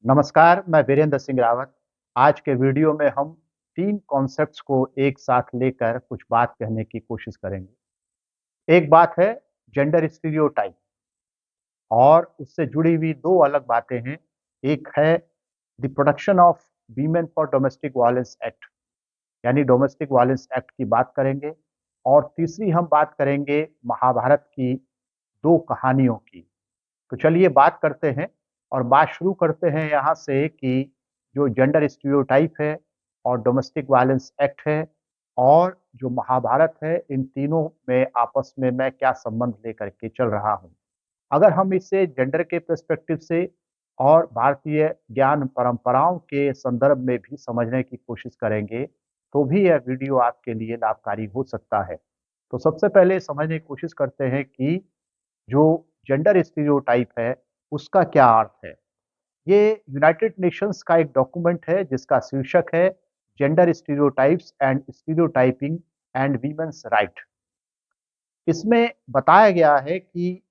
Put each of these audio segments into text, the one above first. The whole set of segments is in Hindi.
नमस्कार, मैं वीरेंद्र सिंह रावत। आज के वीडियो में हम 3 कॉन्सेप्ट्स को एक साथ लेकर कुछ बात कहने की कोशिश करेंगे। एक बात है जेंडर स्टीरियोटाइप और उससे जुड़ी हुई 2 अलग बातें हैं। एक है the protection of women for domestic violence act यानी डोमेस्टिक वायलेंस एक्ट की बात करेंगे और तीसरी हम बात करेंगे महाभारत की 2 कहानियों की। तो चलिए बात करते हैं और बात शुरू करते हैं यहाँ से कि जो जेंडर स्टीरियोटाइप है और डोमेस्टिक वायलेंस एक्ट है और जो महाभारत है, इन तीनों में आपस में मैं क्या संबंध लेकर के चल रहा हूँ। अगर हम इसे जेंडर के पर्सपेक्टिव से और भारतीय ज्ञान परंपराओं के संदर्भ में भी समझने की कोशिश करेंगे, तो भी यह वीडियो आपके लिए लाभकारी हो सकता है। तो सबसे पहले समझने की कोशिश करते हैं कि जो जेंडर स्टीरियोटाइप है, उसका क्या अर्थ है? ये यूनाइटेड नेशंस का एक डॉक्यूमेंट है जिसका शीर्षक है gender stereotypes and stereotyping and women's right. इसमें बताया गया है कि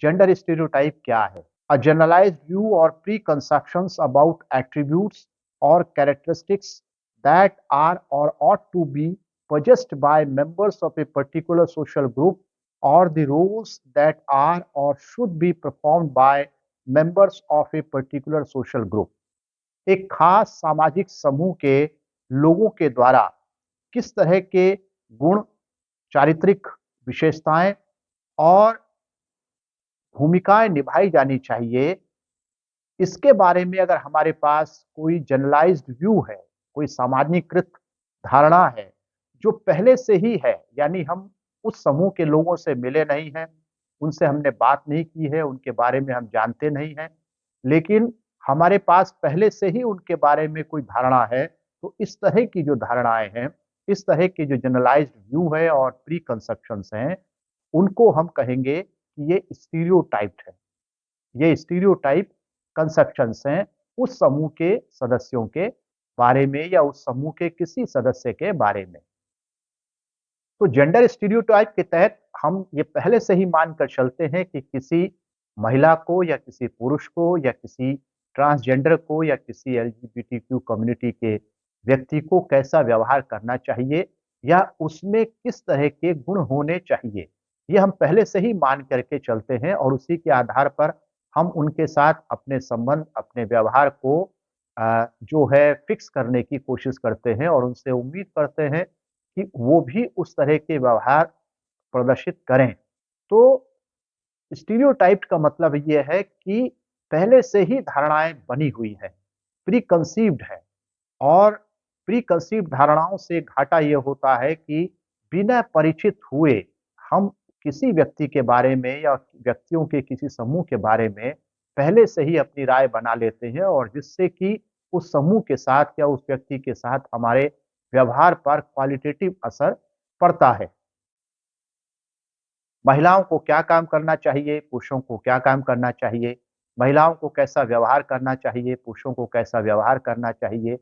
जेंडर स्टीरियोटाइप क्या है? अ जनरलाइज्ड व्यू और प्री कंसेप्शंस अबाउट एट्रीब्यूट्स और कैरेक्टरिस्टिक्स दैट आर और ought to be possessed by members of a particular social group or the roles that are or should be performed by members of a particular social group। एक खास सामाजिक समूह के लोगों के द्वारा किस तरह के गुण, चारित्रिक विशेषताएं और भूमिकाएं निभाई जानी चाहिए, इसके बारे में अगर हमारे पास कोई जनरलाइज्ड व्यू है, कोई सामान्यीकृत धारणा है, जो पहले से ही है, यानी हम उस समूह के लोगों से मिले नहीं हैं, उनसे हमने बात नहीं की है, उनके बारे में हम जानते नहीं हैं, लेकिन हमारे पास पहले से ही उनके बारे में कोई धारणा है, तो इस तरह की जो धारणाएँ हैं, इस तरह की जो जनरलाइज्ड व्यू है और प्री कंसेप्शंस हैं, उनको हम कहेंगे कि ये स्टीरियोटाइप्ड है। ये स्टीरियोटाइप कंसेप्शंस हैं उस समूह के सदस्यों के बारे में या उस समूह के किसी सदस्य के बारे में। तो जेंडर स्टीरियोटाइप के तहत हम ये पहले से ही मानकर चलते हैं कि किसी महिला को या किसी पुरुष को या किसी ट्रांसजेंडर को या किसी एलजीबीटीक्यू कम्युनिटी के व्यक्ति को कैसा व्यवहार करना चाहिए या उसमें किस तरह के गुण होने चाहिए, ये हम पहले से ही मान करके चलते हैं और उसी के आधार पर हम उनके साथ अपने संबंध, अपने व्यवहार को जो है फिक्स करने की कोशिश करते हैं और उनसे उम्मीद करते हैं कि वो भी उस तरह के व्यवहार प्रदर्शित करें। तो स्टीरियोटाइप का मतलब ये है कि पहले से ही धारणाएँ बनी हुई हैं, प्री कंसीव्ड है और प्री कंसीव्ड धारणाओं से घाटा ये होता है कि बिना परिचित हुए हम किसी व्यक्ति के बारे में या व्यक्तियों के किसी समूह के बारे में पहले से ही अपनी राय बना लेते हैं और जिससे कि उस समूह के साथ या उस व्यक्ति के साथ हमारे व्यवहार पर क्वालिटेटिव असर पड़ता है। महिलाओं को क्या काम करना चाहिए, पुरुषों को क्या काम करना चाहिए, महिलाओं को कैसा व्यवहार करना चाहिए, पुरुषों को कैसा व्यवहार करना चाहिए,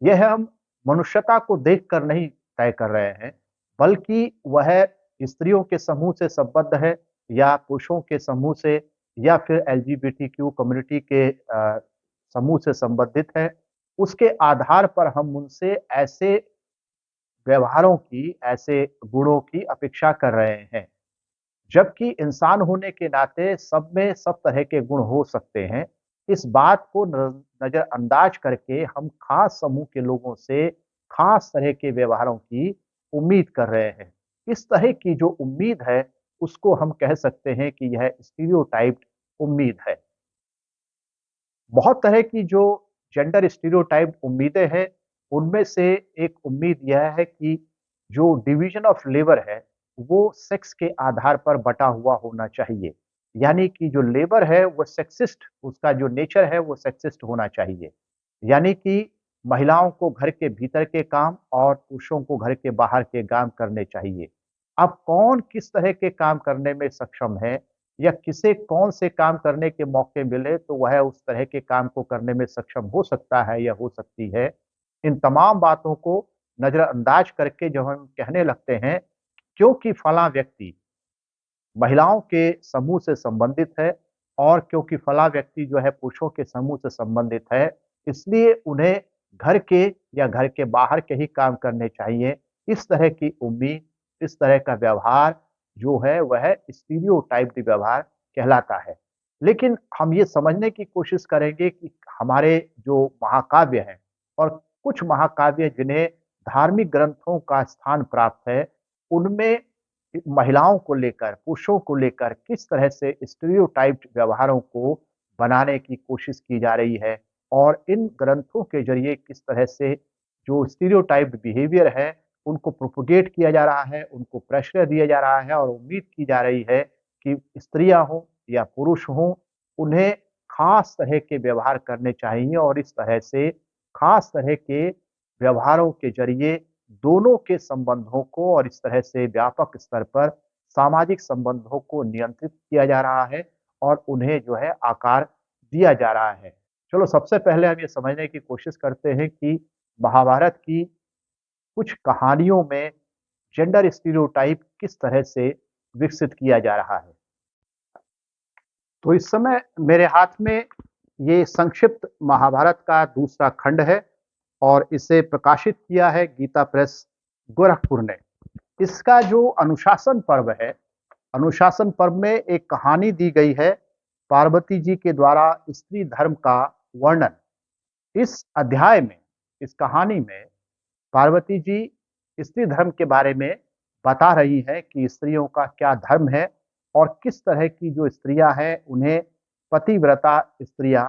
यह हम मनुष्यता को देखकर नहीं तय कर रहे हैं, बल्कि वह स्त्रियों के समूह से संबद्ध है या पुरुषों के समूह से या फिर एलजीबीटीक्यू कम्युनिटी के समूह से संबंधित है। उसके आधार पर हम उनसे ऐसे व्यवहारों की, ऐसे गुणों की अपेक्षा कर रहे हैं। जबकि इंसान होने के नाते सब में सब तरह के गुण हो सकते हैं। इस बात को नज़रअंदाज करके हम खास समूह के लोगों से खास तरह के व्यवहारों की उम्मीद कर रहे हैं। इस तरह की जो उम्मीद है, उसको हम कह सकते हैं कि यह स्टीरियोटाइप्ड उम्मीद है। बहुत तरह की जो जेंडर स्टीरियोटाइप्ड उम्मीदें हैं, उनमें से एक उम्मीद यह है कि जो डिवीज़न ऑफ लेबर है, वो सेक्स के आधार पर बँटा हुआ होना चाहिए। यानी कि जो लेबर है वो सेक्सिस्ट, उसका जो नेचर है वो सेक्सिस्ट होना चाहिए। यानी कि महिलाओं को घर के भीतर के काम और पुरुषों को घर के बाहर के काम करने चाहिए। अब कौन किस तरह के काम करने में सक्षम है या किसे कौन से काम करने के मौके मिले तो वह उस तरह के काम को करने में सक्षम हो सकता है या हो सकती है। इन तमाम बातों को नज़रअंदाज करके जब हम कहने लगते हैं क्योंकि फलाँ व्यक्ति महिलाओं के समूह से संबंधित है और क्योंकि फला व्यक्ति जो है पुरुषों के समूह से संबंधित है, इसलिए उन्हें घर के या घर के बाहर के ही काम करने चाहिए। इस तरह की उम्मीद, इस तरह का व्यवहार जो है वह स्टीरियोटाइप्ड व्यवहार कहलाता है। लेकिन हम ये समझने की कोशिश करेंगे कि हमारे जो महाकाव्य हैं और कुछ महाकाव्य जिन्हें धार्मिक ग्रंथों का स्थान प्राप्त है, उनमें महिलाओं को लेकर, पुरुषों को लेकर किस तरह से स्टीरियोटाइप्ड व्यवहारों को बनाने की कोशिश की जा रही है और इन ग्रंथों के ज़रिए किस तरह से जो स्टीरियोटाइप्ड बिहेवियर है, उनको प्रोपेगेट किया जा रहा है, उनको प्रेशर दिया जा रहा है और उम्मीद की जा रही है कि स्त्रियाँ हों या पुरुष हों, उन्हें खास तरह के व्यवहार करने चाहिए और इस तरह से खास तरह के व्यवहारों के ज़रिए दोनों के संबंधों को और इस तरह से व्यापक स्तर पर सामाजिक संबंधों को नियंत्रित किया जा रहा है और उन्हें जो है आकार दिया जा रहा है। चलो सबसे पहले हम ये समझने की कोशिश करते हैं कि महाभारत की कुछ कहानियों में जेंडर स्टीरियोटाइप किस तरह से विकसित किया जा रहा है। तो इस समय मेरे हाथ में ये संक्षिप्त महाभारत का दूसरा खंड है और इसे प्रकाशित किया है गीता प्रेस गोरखपुर ने। इसका जो अनुशासन पर्व है, अनुशासन पर्व में एक कहानी दी गई है पार्वती जी के द्वारा स्त्री धर्म का वर्णन। इस अध्याय में, इस कहानी में पार्वती जी स्त्री धर्म के बारे में बता रही हैं कि स्त्रियों का क्या धर्म है और किस तरह की जो स्त्रियां हैं उन्हें पतिव्रता स्त्रियां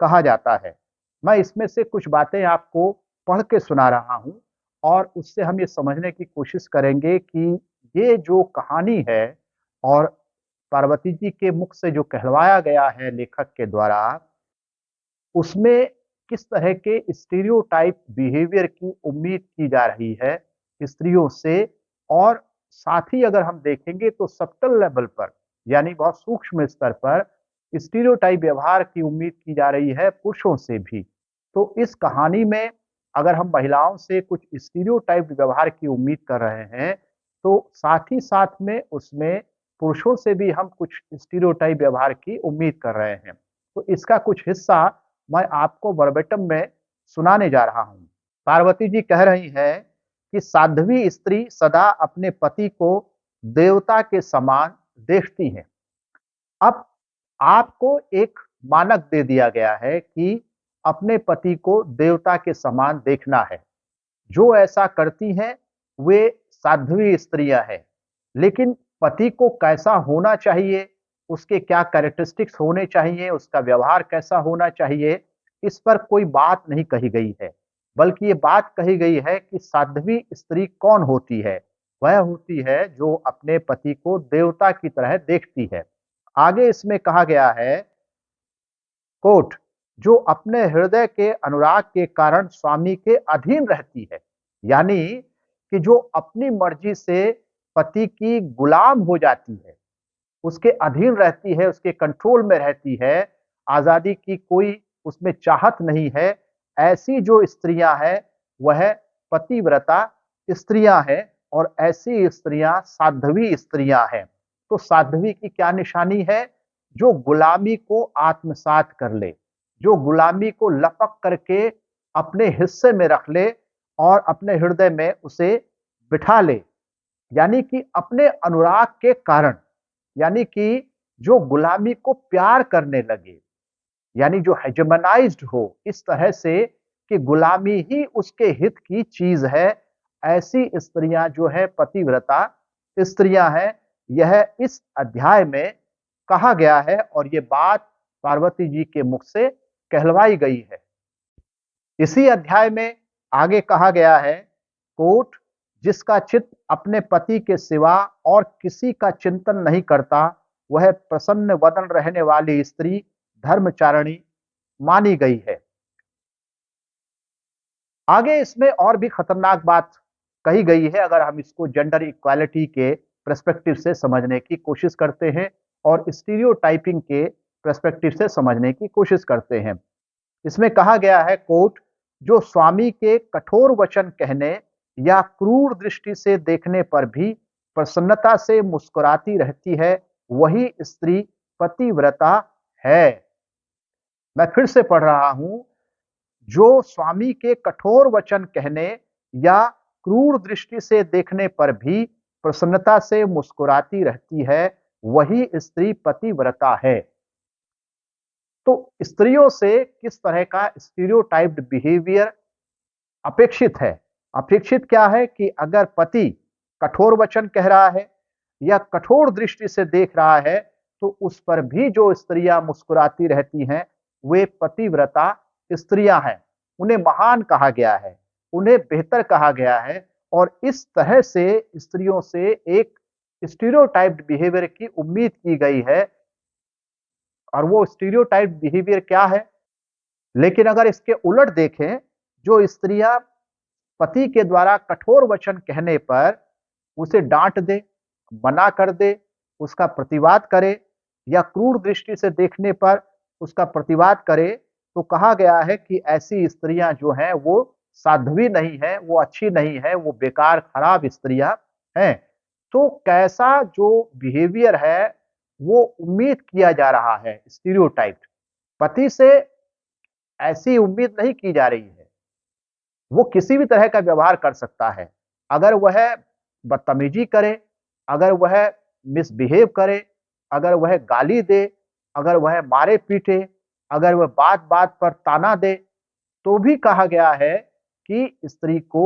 कहा जाता है। मैं इसमें से कुछ बातें आपको पढ़ के सुना रहा हूं और उससे हम ये समझने की कोशिश करेंगे कि ये जो कहानी है और पार्वती जी के मुख से जो कहलवाया गया है लेखक के द्वारा, उसमें किस तरह के स्टीरियोटाइप बिहेवियर की उम्मीद की जा रही है स्त्रियों से और साथ ही अगर हम देखेंगे तो सब्टल लेवल पर यानी बहुत सूक्ष्म स्तर पर स्टीरियोटाइप व्यवहार की उम्मीद की जा रही है पुरुषों से भी। तो इस कहानी में अगर हम महिलाओं से कुछ स्टीरियोटाइप व्यवहार की उम्मीद कर रहे हैं, तो साथ ही साथ में उसमें पुरुषों से भी हम कुछ स्टीरियोटाइप व्यवहार की उम्मीद कर रहे हैं। तो इसका कुछ हिस्सा मैं आपको वर्बेटम में सुनाने जा रहा हूं। पार्वती जी कह रही हैं कि साध्वी स्त्री सदा अपने पति को देवता के समान देखती है। अब आपको एक मानक दे दिया गया है कि अपने पति को देवता के समान देखना है। जो ऐसा करती हैं वे साध्वी स्त्रियां हैं। लेकिन पति को कैसा होना चाहिए, उसके क्या कैरेक्टरिस्टिक्स होने चाहिए, उसका व्यवहार कैसा होना चाहिए, इस पर कोई बात नहीं कही गई है। बल्कि ये बात कही गई है कि साध्वी स्त्री कौन होती है। वह होती है जो अपने पति को देवता की तरह देखती है। आगे इसमें कहा गया है, कोट, जो अपने हृदय के अनुराग के कारण स्वामी के अधीन रहती है। यानी कि जो अपनी मर्जी से पति की गुलाम हो जाती है, उसके अधीन रहती है, उसके कंट्रोल में रहती है, आजादी की कोई उसमें चाहत नहीं है, ऐसी जो स्त्रियां हैं वह पतिव्रता स्त्रियां हैं और ऐसी स्त्रियां साध्वी स्त्रियां हैं। तो साध्वी की क्या निशानी है? जो गुलामी को आत्मसात कर ले, जो गुलामी को लपक करके अपने हिस्से में रख ले और अपने हृदय में उसे बिठा ले। यानी कि अपने अनुराग के कारण, यानी कि जो गुलामी को प्यार करने लगे, यानी जो हेजेमनाइज्ड हो इस तरह से कि गुलामी ही उसके हित की चीज है, ऐसी स्त्रियां जो है पतिव्रता स्त्रियां हैं। यह इस अध्याय में कहा गया है और ये बात पार्वती जी के मुख से कहलवाई गई है। इसी अध्याय में आगे कहा गया है, कोट, जिसका चित्त अपने पति के सिवा और किसी का चिंतन नहीं करता, वह प्रसन्न वदन रहने वाली स्त्री धर्मचारिणी मानी गई है। आगे इसमें और भी खतरनाक बात कही गई है अगर हम इसको जेंडर इक्वालिटी के पर्सपेक्टिव से समझने की कोशिश करते हैं और स्टीरियोटाइपिंग के पर्सपेक्टिव से समझने की कोशिश करते हैं। इसमें कहा गया है, कोट, जो स्वामी के कठोर वचन कहने या क्रूर दृष्टि से देखने पर भी प्रसन्नता से मुस्कुराती रहती है, वही स्त्री पतिव्रता है। मैं फिर से पढ़ रहा हूं, जो स्वामी के कठोर वचन कहने या क्रूर दृष्टि से देखने पर भी प्रसन्नता से मुस्कुराती रहती है, वही स्त्री पतिव्रता है। तो स्त्रियों से किस तरह का स्टीरियोटाइप्ड बिहेवियर अपेक्षित है? अपेक्षित क्या है कि अगर पति कठोर वचन कह रहा है या कठोर दृष्टि से देख रहा है, तो उस पर भी जो स्त्रियां मुस्कुराती रहती हैं, वे पतिव्रता स्त्रियां हैं। उन्हें महान कहा गया है, उन्हें बेहतर कहा गया है और इस तरह से स्त्रियों से एक स्टीरियोटाइप्ड बिहेवियर की उम्मीद की गई है। और वो स्टीरियोटाइप्ड बिहेवियर क्या है? लेकिन अगर इसके उलट देखें, जो स्त्रियां पति के द्वारा कठोर वचन कहने पर उसे डांट दे, मना कर दे, उसका प्रतिवाद करे या क्रूर दृष्टि से देखने पर उसका प्रतिवाद करे, तो कहा गया है कि ऐसी स्त्रियां जो हैं वो साध्वी नहीं है, वो अच्छी नहीं है, वो बेकार खराब स्त्रियां हैं। तो कैसा जो बिहेवियर है वो उम्मीद किया जा रहा है, स्टीरियोटाइप पति से ऐसी उम्मीद नहीं की जा रही है। वो किसी भी तरह का व्यवहार कर सकता है। अगर वह बदतमीजी करे, अगर वह मिसबिहेव करे, अगर वह गाली दे, अगर वह मारे-पीटे, अगर वह बात-बात पर ताना दे, तो भी कहा गया है कि स्त्री को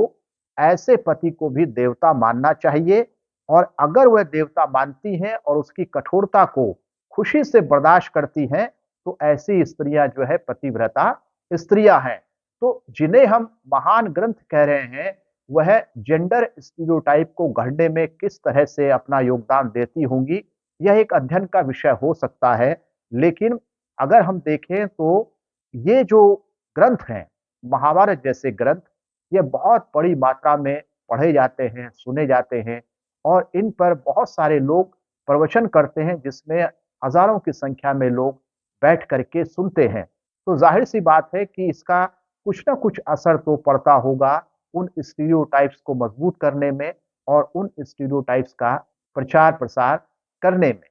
ऐसे पति को भी देवता मानना चाहिए और अगर वह देवता मानती हैं और उसकी कठोरता को खुशी से बर्दाश्त करती हैं, तो ऐसी स्त्रियां जो है पतिव्रता स्त्रियां हैं। तो जिन्हें हम महान ग्रंथ कह रहे हैं, वह जेंडर स्टीरियोटाइप को गढ़ने में किस तरह से अपना योगदान देती होंगी, यह एक अध्ययन का विषय हो सकता है। लेकिन अगर हम देखें तो ये जो ग्रंथ हैं, महाभारत जैसे ग्रंथ, ये बहुत बड़ी मात्रा में पढ़े जाते हैं, सुने जाते हैं और इन पर बहुत सारे लोग प्रवचन करते हैं, जिसमें हज़ारों की संख्या में लोग बैठ कर के सुनते हैं। तो ज़ाहिर-सी बात है कि इसका कुछ न कुछ असर तो पड़ता होगा उन स्टीरियोटाइप्स को मजबूत करने में और उन स्टीरियोटाइप्स का प्रचार-प्रसार करने में।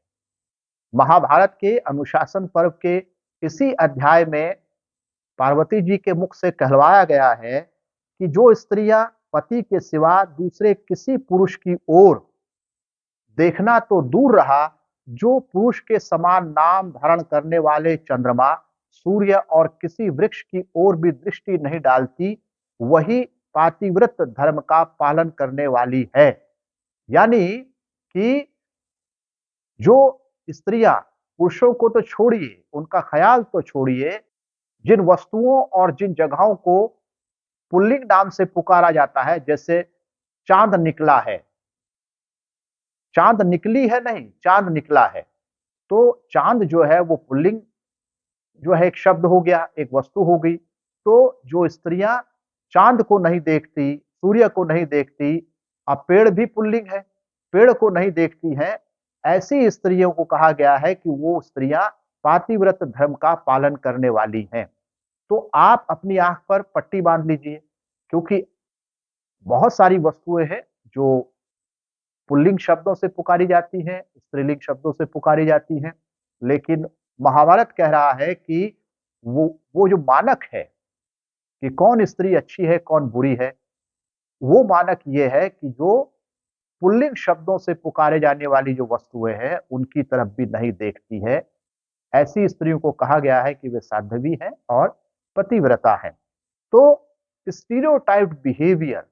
महाभारत के अनुशासन पर्व के इसी अध्याय में पार्वती जी के मुख से कहलवाया गया है कि जो स्त्रियां पति के सिवा दूसरे किसी पुरुष की ओर देखना तो दूर रहा, जो पुरुष के समान नाम धारण करने वाले चंद्रमा, सूर्य और किसी वृक्ष की ओर भी दृष्टि नहीं डालती, वही पातिव्रत धर्म का पालन करने वाली है। यानी कि जो स्त्रियां पुरुषों को तो छोड़िए, उनका ख्याल तो छोड़िए, जिन वस्तुओं और जिन जगहों को पुल्लिंग नाम से पुकारा जाता है, जैसे चांद निकला है, चांद निकली है नहीं, चांद निकला है। तो चांद जो है वो पुल्लिंग जो है एक शब्द हो गया, एक वस्तु हो गई। तो जो स्त्रियां चांद को नहीं देखती, सूर्य को नहीं देखती, अब पेड़ भी पुल्लिंग है, पेड़ को नहीं देखती हैं, ऐसी स्त्रियों को कहा गया है कि वो स्त्रियां पातिव्रत धर्म का पालन करने वाली हैं। तो आप अपनी आंख पर पट्टी बांध लीजिए, क्योंकि बहुत सारी वस्तुएं हैं जो पुल्लिंग शब्दों से पुकारी जाती हैं, स्त्रीलिंग शब्दों से पुकारी जाती हैं। लेकिन महाभारत कह रहा है कि वो जो मानक है कि कौन स्त्री अच्छी है, कौन बुरी है, वो मानक ये है कि जो पुल्लिंग शब्दों से पुकारे जाने वाली जो वस्तुएं हैं, उनकी तरफ भी नहीं देखती है। ऐसी स्त्रियों को कहा गया है कि वे साध्वी हैं और पतिव्रता हैं। तो स्टीरियोटाइप्ड बिहेवियर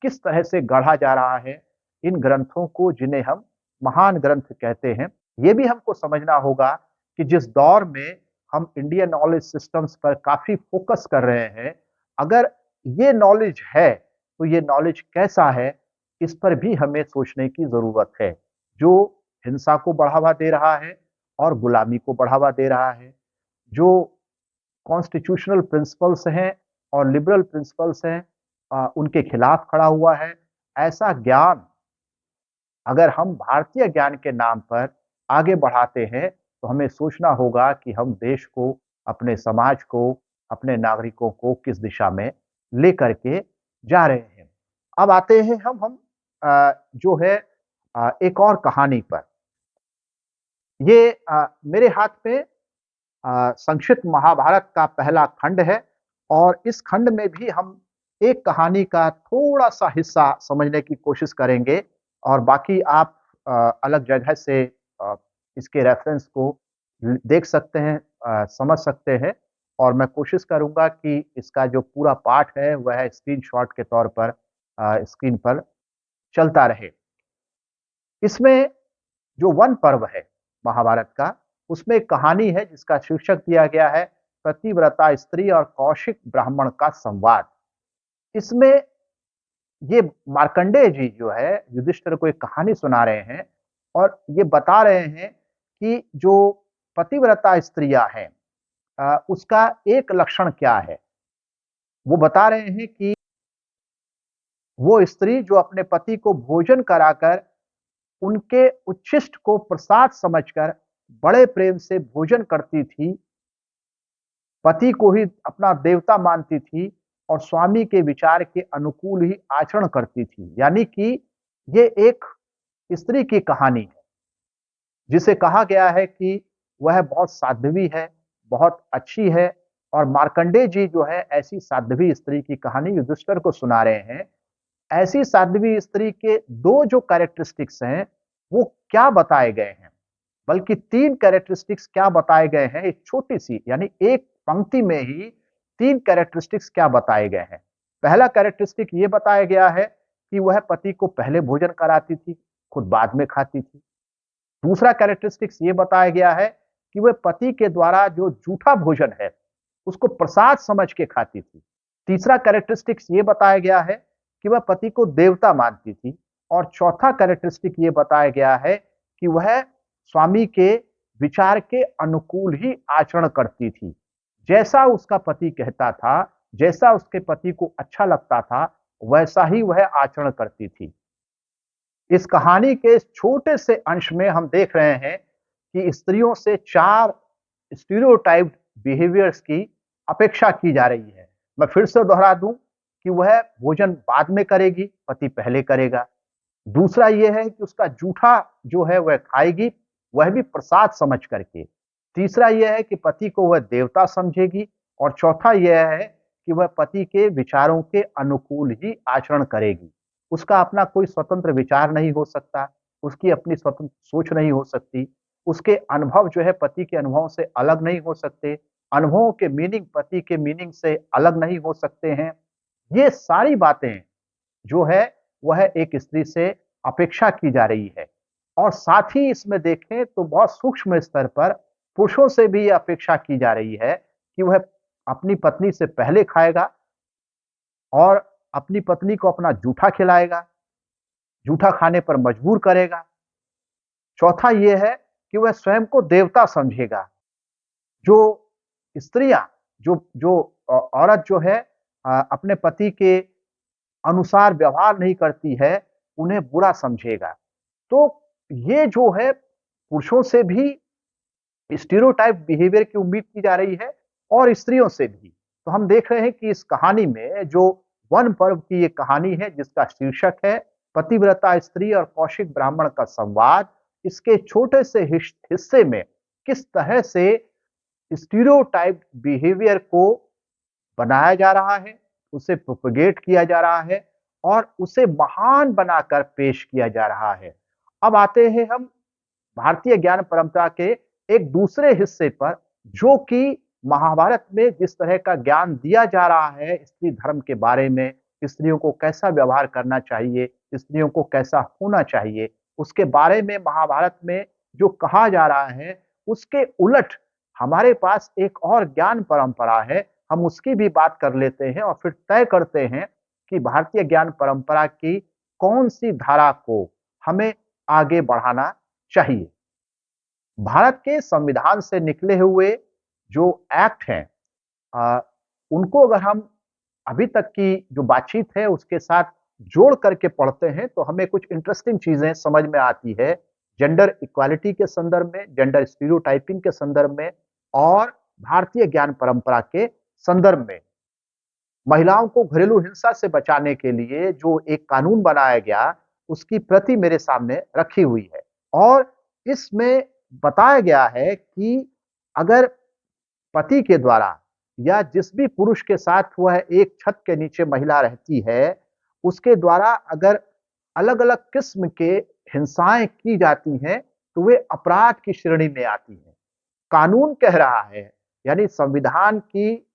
किस तरह से गढ़ा जा रहा है इन ग्रंथों को, जिन्हें हम महान ग्रंथ कहते हैं, ये भी हमको समझना होगा कि जिस दौर में हम इंडियन नॉलेज सिस्टम्स पर काफी फोकस कर रहे हैं, अगर ये नॉलेज है तो ये नॉलेज कैसा है, इस पर भी हमें सोचने की जरूरत है। जो हिंसा को बढ़ावा दे रहा है और गुलामी को बढ़ावा दे रहा है, जो कॉन्स्टिट्यूशनल प्रिंसिपल्स हैं और लिबरल प्रिंसिपल्स हैं, उनके खिलाफ खड़ा हुआ है। ऐसा ज्ञान अगर हम भारतीय ज्ञान के नाम पर आगे बढ़ाते हैं, तो हमें सोचना होगा कि हम देश को, अपने समाज को, अपने नागरिकों को किस दिशा में लेकर के जा रहे हैं। अब आते हैं हम जो है एक और कहानी पर। ये मेरे हाथ में संक्षिप्त महाभारत का पहला खंड है और इस खंड में भी हम एक कहानी का थोड़ा-सा हिस्सा समझने की कोशिश करेंगे और बाकी आप अलग जगह से अ, इसके रेफ़रेंस को देख सकते हैं, समझ सकते हैं और मैं कोशिश करूँगा कि इसका जो पूरा पाठ है वह स्क्रीनशॉट के तौर पर स्क्रीन पर चलता रहे। इसमें जो वन पर्व है महाभारत का, उसमें एक कहानी है जिसका शीर्षक दिया गया है पतिव्रता स्त्री और कौशिक ब्राह्मण का संवाद। इसमें ये मार्कंडेय जी जो है युधिष्ठिर को एक कहानी सुना रहे हैं और ये बता रहे हैं कि जो पतिव्रता स्त्रियाँ हैं उसका एक लक्षण क्या है? वो बता रहे हैं कि वो स्त्री जो अपने पति को भोजन कराकर उनके उच्छिष्ट को प्रसाद समझकर बड़े प्रेम से भोजन करती थी, पति को ही अपना देवता मानती थी और स्वामी के विचार के अनुकूल ही आचरण करती थी। यानी कि ये एक स्त्री की कहानी है, जिसे कहा गया है कि वह बहुत साध्वी है, बहुत अच्छी है और मार्कंडेय जी जो है ऐसी साध्वी स्त्री की कहानी युधिष्ठिर को सुना रहे हैं। ऐसी साध्वी स्त्री के 2 जो कैरेक्टरिस्टिक्स हैं, वो क्या बताए गए हैं? बल्कि 3 कैरेक्टरिस्टिक्स क्या बताए गए हैं, एक छोटी-सी यानी एक पंक्ति में ही 3 कैरेक्टरिस्टिक्स क्या बताए गए हैं। पहला कैरेक्टरिस्टिक ये बताया गया है कि वह पति को पहले भोजन कराती थी, खुद बाद में खाती थी। दूसरा कैरेक्टरिस्टिक्स ये बताया गया है कि वह पति के द्वारा जो झूठा भोजन है, उसको प्रसाद समझ के खाती थी। तीसरा कैरेक्टरिस्टिक्स ये बताया गया है कि वह पति को देवता मानती थी और चौथा कैरेक्टरिस्टिक ये बताया गया है कि वह स्वामी के विचार के अनुकूल ही आचरण करती थी। जैसा उसका पति कहता था, जैसा उसके पति को अच्छा लगता था, वैसा ही वह आचरण करती थी। इस कहानी के इस छोटे से अंश में हम देख रहे हैं कि स्त्रियों से 4 स्टीरियोटाइप्ड बिहेवियर्स की अपेक्षा की जा रही है। मैं फिर से दोहरा दूं कि वह भोजन बाद में करेगी, पति पहले करेगा। दूसरा ये है कि उसका जूठा जो है वह खाएगी, वह भी प्रसाद समझ करके। तीसरा यह है कि पति को वह देवता समझेगी और चौथा यह है कि वह पति के विचारों के अनुकूल ही आचरण करेगी। उसका अपना कोई स्वतंत्र विचार नहीं हो सकता, उसकी अपनी स्वतंत्र सोच नहीं हो सकती, उसके अनुभव जो है पति के अनुभवों से अलग नहीं हो सकते, अनुभवों के मीनिंग पति के मीनिंग से अलग नहीं हो सकते हैं। ये सारी बातें जो है वह एक स्त्री से अपेक्षा की जा रही है और साथ ही इसमें देखें तो बहुत सूक्ष्म स्तर पर पुरुषों से भी यह अपेक्षा की जा रही है कि वह अपनी पत्नी से पहले खाएगा और अपनी पत्नी को अपना जूठा खिलाएगा, जूठा खाने पर मजबूर करेगा। चौथा ये है कि वह स्वयं को देवता समझेगा। जो स्त्रियां जो जो औरत जो है अपने पति के अनुसार व्यवहार नहीं करती है, उन्हें बुरा समझेगा। तो ये जो है पुरुषों से भी स्टीरियोटाइप बिहेवियर की उम्मीद की जा रही है और स्त्रियों से भी। तो हम देख रहे हैं कि इस कहानी में जो वन पर्व की ये कहानी है जिसका शीर्षक है पतिव्रता स्त्री और कौशिक ब्राह्मण का संवाद, इसके छोटे से हिस्से में किस तरह से स्टीरियोटाइप बिहेवियर को बनाया जा रहा है, उसे प्रोपेगेट किया जा रहा है और उसे महान बनाकर पेश किया जा रहा है। अब आते हैं हम भारतीय ज्ञान परंपरा के एक दूसरे हिस्से पर, जो कि महाभारत में जिस तरह का ज्ञान दिया जा रहा है स्त्री धर्म के बारे में, स्त्रियों को कैसा व्यवहार करना चाहिए, स्त्रियों को कैसा होना चाहिए, उसके बारे में महाभारत में जो कहा जा रहा है, उसके उलट हमारे पास एक और ज्ञान परंपरा है। हम उसकी भी बात कर लेते हैं और फिर तय करते हैं कि भारतीय ज्ञान परंपरा की कौन-सी धारा को हमें आगे बढ़ाना चाहिए। भारत के संविधान से निकले हुए जो एक्ट हैं अ, उनको अगर हम अभी तक की जो बातचीत है उसके साथ जोड़ करके पढ़ते हैं तो हमें कुछ इंटरेस्टिंग चीजें समझ में आती है। जेंडर इक्वालिटी के संदर्भ में, जेंडर स्टीरियोटाइपिंग के संदर्भ में और भारतीय ज्ञान परंपरा के संदर्भ में। महिलाओं को घरेलू हिंसा से बचाने के लिए जो एक कानून बनाया गया, उसकी प्रति मेरे सामने रखी हुई है और इसमें बताया गया है कि अगर पति के द्वारा या जिस भी पुरुष के साथ वह एक छत के नीचे महिला रहती है, उसके द्वारा अगर अलग-अलग किस्म के हिंसाएँ की जाती हैं, तो वे अपराध की श्रेणी में आती हैं। कानून कह रहा है, यानी संविधान की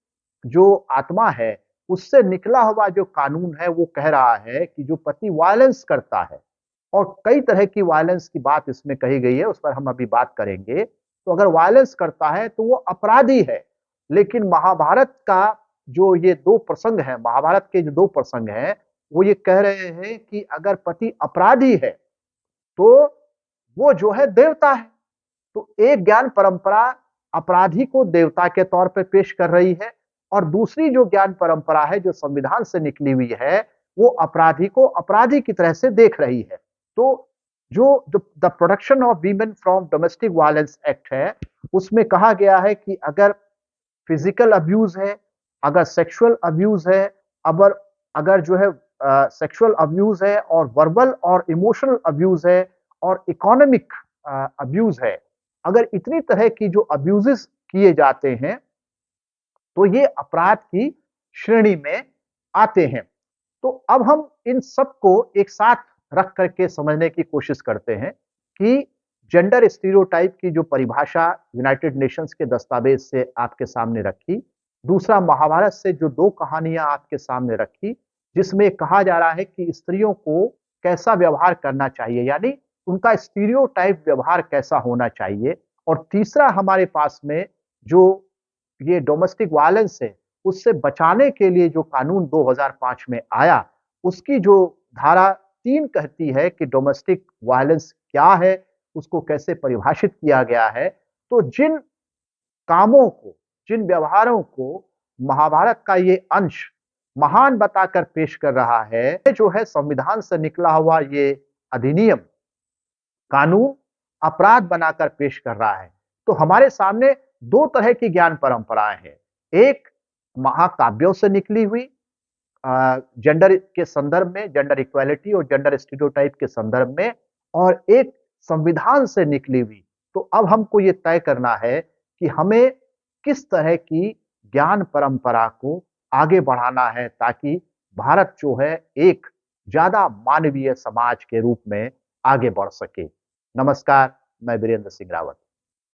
जो आत्मा है, उससे निकला हुआ जो कानून है, वो कह रहा है कि जो पति वायलेंस करता है और कई तरह की वायलेंस की बात इसमें कही गई है, उस पर हम अभी बात करेंगे। तो अगर वायलेंस करता है, तो वो अपराधी है। लेकिन महाभारत का जो ये 2 प्रसंग हैं, महाभारत के जो 2 प्रसंग हैं, वो ये कह रहे हैं कि अगर पति अपराधी है, तो वो जो है देवता है। तो एक ज्ञान परंपरा अपराधी को देवता के तौर पे पेश कर रही है और दूसरी जो ज्ञान परंपरा है, जो संविधान से निकली हुई है, वो अपराधी को अपराधी की तरह से देख रही है। तो जो the protection of women from domestic violence act है, उसमें कहा गया है कि अगर फिजिकल अब्यूज है, अगर सेक्सुअल अब्यूज है, अगर अगर जो है सेक्सुअल अब्यूज है और वर्बल और इमोशनल अब्यूज है और इकोनॉमिक अब्यूज है, अगर इतनी तरह की जो अब्यूजेस किए जाते हैं, तो ये अपराध की श्रेणी में आते हैं। तो अब हम इन सबको एक साथ रख करके समझने की कोशिश करते हैं कि जेंडर स्टीरियोटाइप की जो परिभाषा यूनाइटेड नेशंस के दस्तावेज से आपके सामने रखी, दूसरा महाभारत से जो 2 कहानियां आपके सामने रखी, जिसमें कहा जा रहा है कि स्त्रियों को कैसा व्यवहार करना चाहिए, यानी उनका स्टीरियोटाइप व्यवहार कैसा होना चाहिए, और तीसरा हमारे पास में जो ये डोमेस्टिक वायलेंस है, उससे बचाने के लिए जो कानून 2005 में आया, उसकी जो धारा 3 कहती है कि डोमेस्टिक वायलेंस क्या है, उसको कैसे परिभाषित किया गया है। तो जिन कामों को, जिन व्यवहारों को महाभारत का ये अंश महान बताकर पेश कर रहा है, जो है संविधान से निकला हुआ ये अधिनियम, कानून अपराध बनाकर पेश कर रहा है। तो हमारे सामने 2 तरह की ज्ञान परंपराएं हैं। एक महाकाव्यों से निकली हुई जेंडर के संदर्भ में, जेंडर इक्वालिटी और जेंडर स्टीरियोटाइप के संदर्भ में, और एक संविधान से निकली हुई। तो अब हमको ये तय करना है कि हमें किस तरह की ज्ञान परंपरा को आगे बढ़ाना है, ताकि भारत जो है एक ज्यादा मानवीय समाज के रूप में आगे बढ़ सके। नमस्कार, मैं वीरेंद्र सिंह रावत।